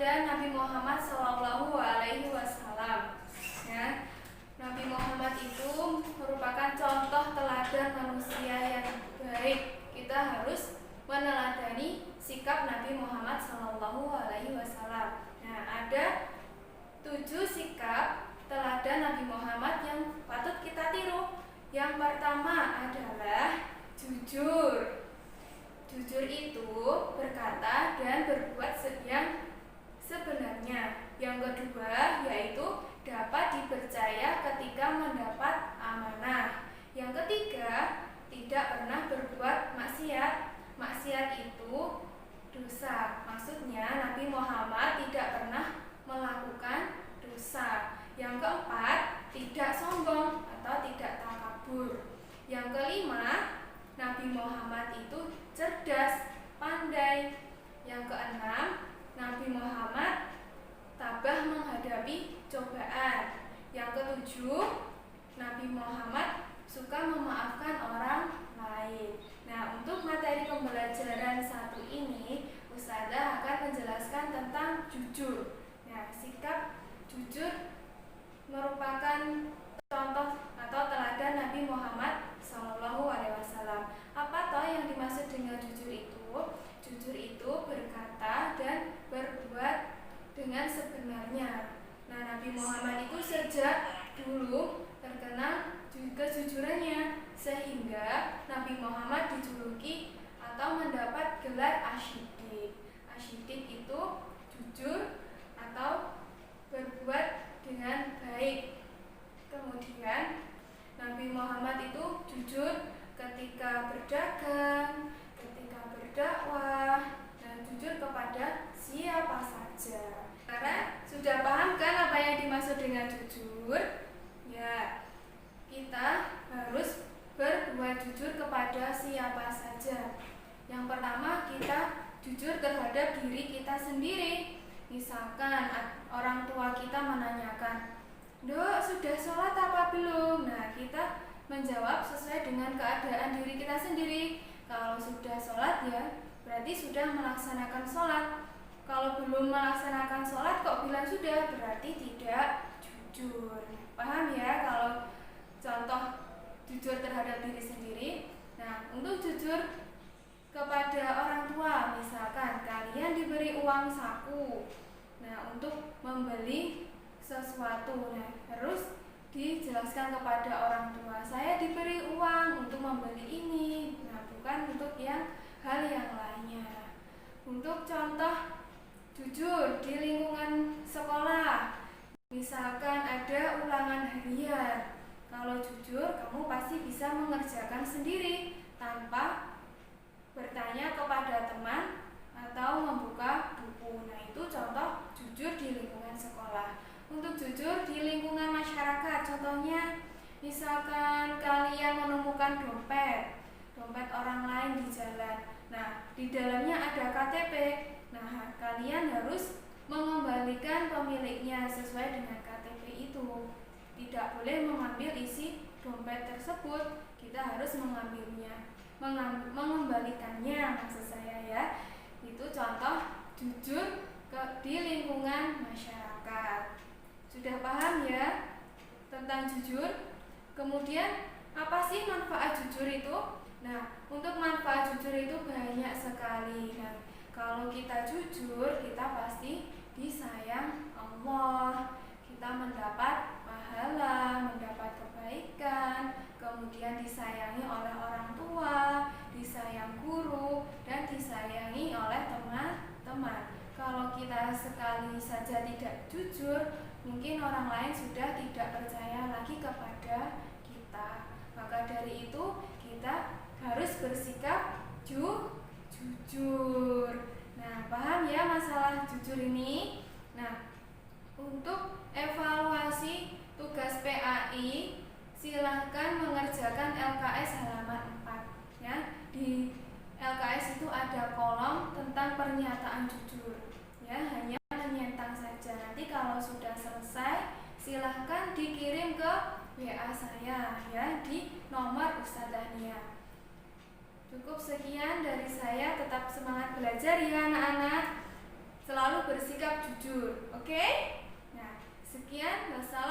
teladan Nabi Muhammad SAW. Ya, Nabi Muhammad itu merupakan contoh teladan manusia yang baik. Kita harus meneladani sikap Nabi Muhammad SAW. Nah, ada 7 sikap teladan Nabi Muhammad yang patut kita tiru. Yang pertama adalah jujur. Jujur itu berkata dan berbuat yang sebenarnya. Yang kedua yaitu dapat dipercaya ketika mendapat amanah. Yang ketiga, tidak pernah berbuat maksiat. Maksiat itu dosa. Maksudnya Nabi Muhammad tidak pernah melakukan dosa. Yang keempat, tidak sombong atau tidak takabur. Yang kelima, Nabi Muhammad itu cerdas, pandai. Yang keenam, Nabi Muhammad tabah menghadapi cobaan. Yang ketujuh, Nabi Muhammad suka memaafkan orang lain. Nah, untuk materi pembelajaran satu ini, Ustazah akan menjelaskan tentang jujur. Nah, sikap jujur merupakan contoh atau teladan Nabi Muhammad SAW. Apa toh yang dimaksud dengan jujur itu? Jujur itu berkata dan berbuat dengan sebenarnya. Nah, Nabi Muhammad itu sejak dulu terkenal kejujurannya, sehingga Nabi Muhammad dijuluki atau mendapat gelar asyidik. Asyidik itu jujur atau berbuat dengan baik. Kemudian Nabi Muhammad itu jujur ketika berdagang, ketika berdakwah, dan jujur kepada siapa saja. Karena sudah paham kan apa yang dimaksud dengan jujur? Ya, kita harus berbuat jujur kepada siapa saja. Yang pertama, kita jujur terhadap diri kita sendiri. Misalkan orang tua kita menanyakan, "Dok, sudah sholat apa belum?" Nah, kita menjawab sesuai dengan keadaan diri kita sendiri. Kalau sudah sholat ya berarti sudah melaksanakan sholat. Kalau belum melaksanakan sholat kok bilang sudah, berarti tidak jujur. Paham ya kalau contoh jujur terhadap diri sendiri? Nah, untuk jujur kepada orang tua, misalkan kalian diberi uang saku, nah untuk membeli sesuatu, nah harus dijelaskan kepada orang tua, saya diberi uang untuk membeli ini, nah bukan untuk hal yang lainnya. Untuk contoh jujur di lingkungan sekolah, misalkan ada ulangan harian, kalau jujur kamu pasti bisa mengerjakan sendiri tanpa bertanya kepada teman atau membuka buku. Nah, itu contoh jujur di lingkungan sekolah. Untuk jujur di lingkungan masyarakat, contohnya misalkan kalian menemukan dompet orang lain di jalan. Nah, di dalamnya ada KTP. Nah, kalian harus mengembalikan pemiliknya sesuai dengan KTP itu. Tidak boleh mengambil isi dompet tersebut. Kita harus mengembalikannya, maksud saya ya. Itu contoh jujur di lingkungan masyarakat. Sudah paham ya tentang jujur? Kemudian apa sih manfaat jujur itu? Nah, untuk manfaat jujur itu banyak sekali. Nah, kalau kita jujur, kita pasti disayang Allah. Kita mendapat pahala, mendapat kebaikan, kemudian disayangi oleh orang tua, disayang guru, dan disayangi oleh teman-teman. Kalau kita sekali saja tidak jujur, mungkin orang lain sudah tidak percaya lagi kepada kita. Maka dari itu kita harus bersikap jujur. Nah, paham ya masalah jujur ini? Nah, untuk evaluasi tugas PAI, silahkan mengerjakan LKS halaman 4 ya. Di LKS itu ada kolom tentang pernyataan jujur ya, hanya menyentang saja. Nanti kalau sudah selesai silahkan dikirim ke WA saya ya di nomor Ustazah Nia. Cukup sekian dari saya, tetap semangat belajar ya anak-anak. selalu bersikap jujur. Oke? Nah, sekian. Wassalamualaikum